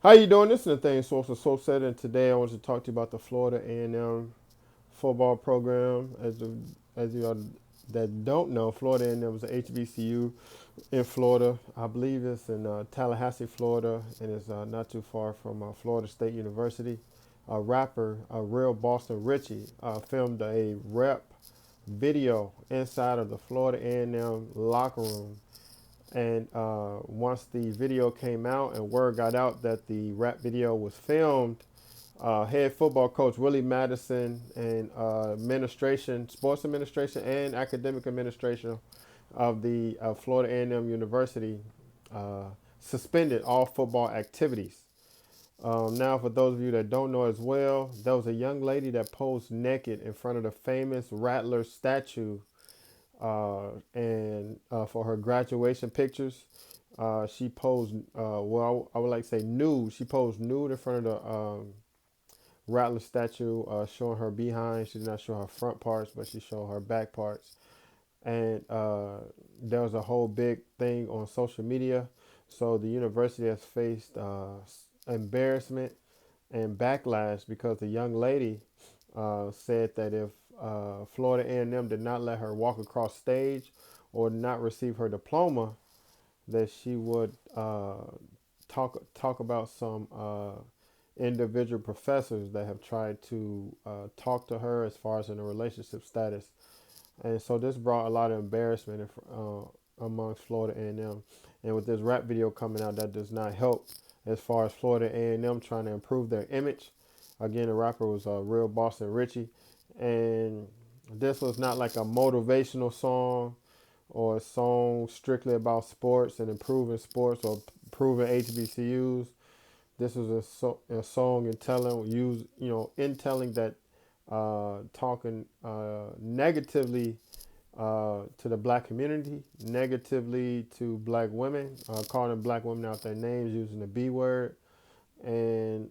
How you doing? This is the thing, Source of Soap Set, and today I want to talk to you about the Florida A&M football program. As you all that don't know, Florida A&M is a HBCU in Florida. I believe it's in Tallahassee, Florida, and it's not too far from Florida State University. A rapper, a real Boston Richie, filmed a rep video inside of the Florida A&M locker room, and once the video came out and word got out that the rap video was filmed, head football coach Willie Madison and administration, sports administration, and academic administration of the Florida A&M University uh, suspended all football activities. Now, for those of you that don't know as well, there was a young lady that posed naked in front of the famous Rattler statue, and for her graduation pictures, she posed, well, I would like to say nude. She posed nude in front of the Rattler statue, showing her behind. She did not show her front parts, but she showed her back parts. And there was a whole big thing on social media. So the university has faced embarrassment and backlash because the young lady said that if Florida A&M did not let her walk across stage or not receive her diploma, that she would talk about some individual professors that have tried to talk to her as far as in a relationship status. And so this brought a lot of embarrassment amongst Florida A&M. And with this rap video coming out, that does not help as far as Florida A&M trying to improve their image. Again, the rapper was Real Boston Richie, and this was not like a motivational song or a song strictly about sports and improving sports or improving HBCUs. This was a song in telling in telling that talking negatively to the black community, negatively to black women, calling black women out their names, using the B word, and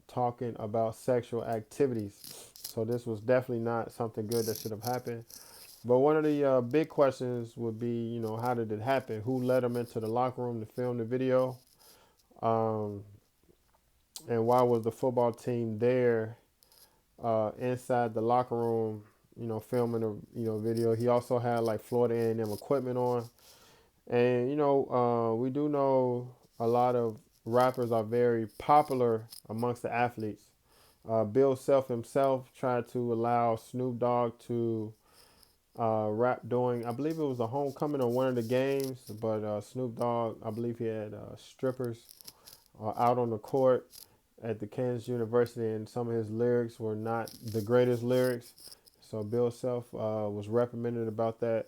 talking about sexual activities. So this was definitely not something good that should have happened. But one of the big questions would be, how did it happen? Who led them into the locker room to film the video? Um, and why was the football team there inside the locker room, filming a video? He also had like Florida A&M equipment on, and we do know a lot of rappers are very popular amongst the athletes. Bill Self himself tried to allow Snoop Dogg to rap during, I believe it was a homecoming or one of the games, but Snoop Dogg, I believe he had strippers out on the court at the Kansas University, and some of his lyrics were not the greatest lyrics. So Bill Self was reprimanded about that,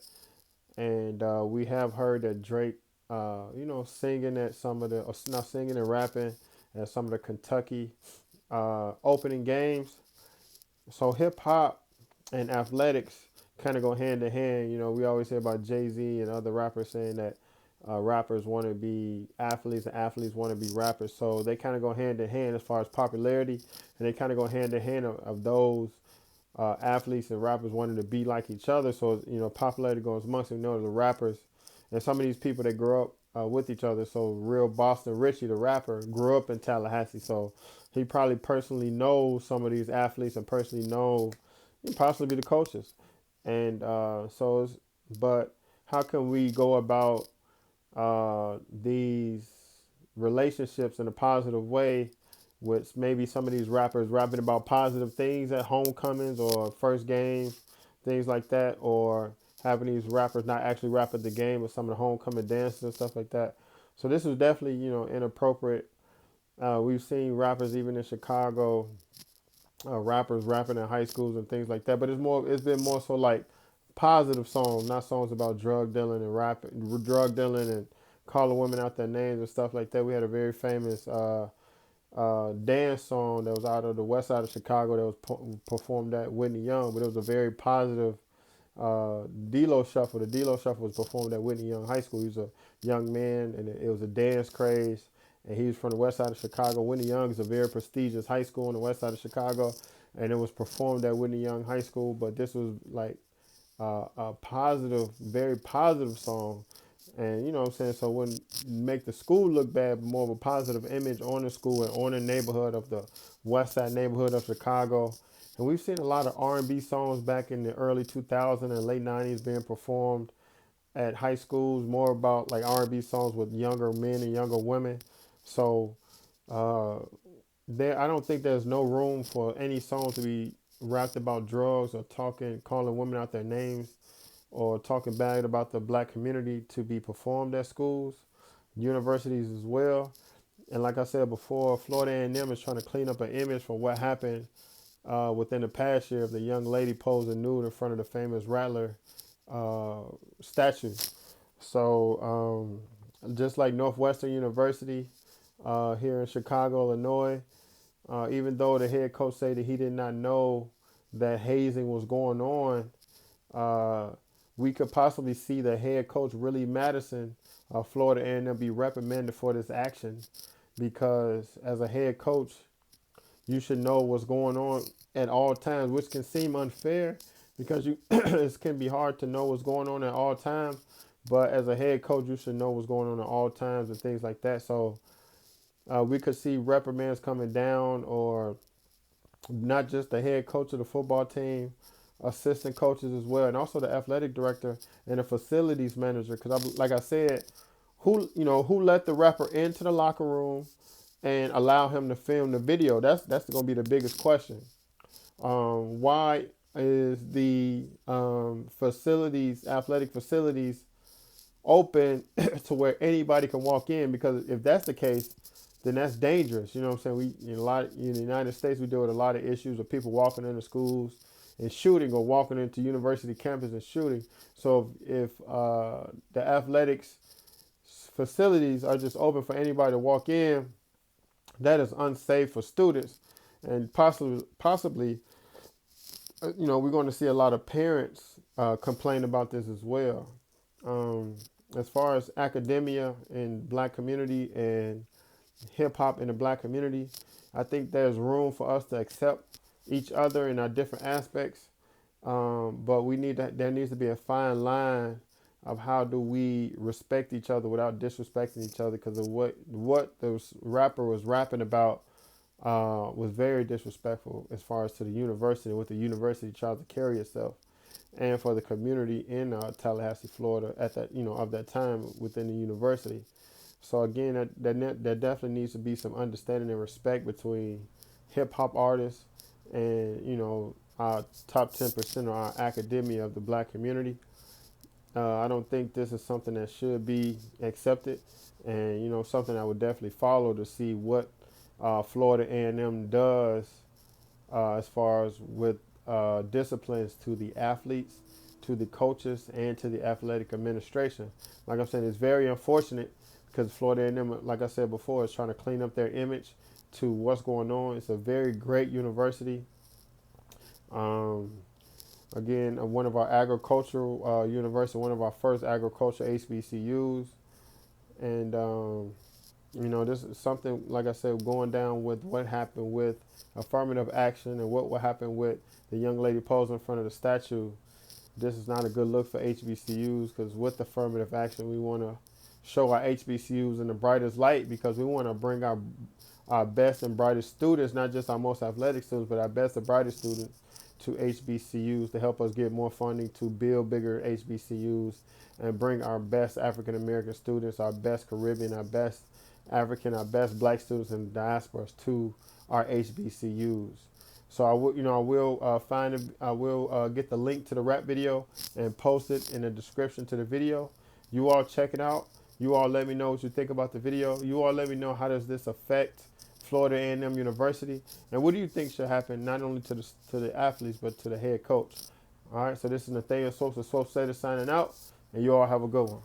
and we have heard that Drake, singing at some of the, or not singing and rapping at some of the Kentucky opening games. So hip hop and athletics kind of go hand in hand. We always hear about Jay Z and other rappers saying that rappers want to be athletes and athletes want to be rappers. So they kind of go hand in hand as far as popularity, and they kind of go hand in hand of those athletes and rappers wanting to be like each other. So popularity goes amongst them. The rappers and some of these people that grew up with each other. So real Boston Richie, the rapper, grew up in Tallahassee, so he probably personally knows some of these athletes and personally know possibly the coaches. And but how can we go about these relationships in a positive way with maybe some of these rappers rapping about positive things at homecomings or first games, things like that, or having these rappers not actually rap at the game or some of the homecoming dances and stuff like that. So this is definitely, inappropriate. We've seen rappers even in Chicago, rappers rapping in high schools and things like that. But it's been more so like positive songs, not songs about drug dealing and drug dealing and calling women out their names and stuff like that. We had a very famous dance song that was out of the west side of Chicago that was performed at Whitney Young, but it was a very positive D-Lo Shuffle. The D-Lo Shuffle was performed at Whitney Young High School. He was a young man, and it was a dance craze. And he was from the west side of Chicago. Whitney Young is a very prestigious high school in the west side of Chicago, and it was performed at Whitney Young High School. But this was like a positive, very positive song And you know what I'm saying? So it wouldn't make the school look bad, but more of a positive image on the school and on the neighborhood of the West Side neighborhood of Chicago. And we've seen a lot of R&B songs back in the early 2000s and late 90s being performed at high schools, more about like R&B songs with younger men and younger women. So uh, there, I don't think there's no room for any song to be rapped about drugs or talking, calling women out their names or talking bad about the black community to be performed at schools, universities as well. And like I said before, Florida A&M is trying to clean up an image from what happened within the past year of the young lady posing nude in front of the famous Rattler uh, statue. So just like Northwestern University here in Chicago, Illinois, even though the head coach said that he did not know that hazing was going on, uh, we could possibly see the head coach Willie Madison of Florida A&M be reprimanded for this action, because as a head coach, you should know what's going on at all times, which can seem unfair because you it can be hard to know what's going on at all times. But as a head coach, you should know what's going on at all times and things like that. So we could see reprimands coming down, or not just the head coach of the football team, assistant coaches as well, and also the athletic director and the facilities manager. Because like I said, who let the rapper into the locker room and allow him to film the video? That's going to be the biggest question. Why is the athletic facilities, open to where anybody can walk in? Because if that's the case, then that's dangerous. You know what I'm saying? We in the United States, we deal with a lot of issues of people walking into schools and shooting, or walking into university campus and shooting. So if the athletics facilities are just open for anybody to walk in, that is unsafe for students, and possibly, we're going to see a lot of parents complain about this as well. Um, as far as academia in black community and hip hop in the black community, I think there's room for us to accept each other in our different aspects. But there needs to be a fine line of how do we respect each other without disrespecting each other, because of what the rapper was rapping about was very disrespectful as far as to the university, what the university tries to carry itself, and for the community in Tallahassee, Florida at that of that time within the university. So again, that definitely needs to be some understanding and respect between hip hop artists and our top 10% of our academia of the black community. I don't think this is something that should be accepted, and something I would definitely follow to see what Florida A&M does as far as with disciplines to the athletes, to the coaches, and to the athletic administration. Like I'm saying, it's very unfortunate because Florida A&M, like I said before, is trying to clean up their image to what's going on. It's a very great university. Um, Again, one of our agricultural university, one of our first agricultural HBCUs, and this is something, like I said, going down with what happened with affirmative action and what will happen with the young lady posing in front of the statue. This is not a good look for HBCUs, because with affirmative action, we want to show our HBCUs in the brightest light, because we want to bring our best and brightest students, not just our most athletic students, but our best and brightest students to HBCUs to help us get more funding to build bigger HBCUs and bring our best African American students, our best Caribbean, our best African, our best black students and diasporas to our HBCUs. So I will get the link to the rap video and post it in the description to the video. You all check it out. You all let me know what you think about the video. You all let me know, how does this affect Florida A&M University, and what do you think should happen not only to the athletes but to the head coach? All right. So this is Nathaniel Sosa, signing out, and you all have a good one.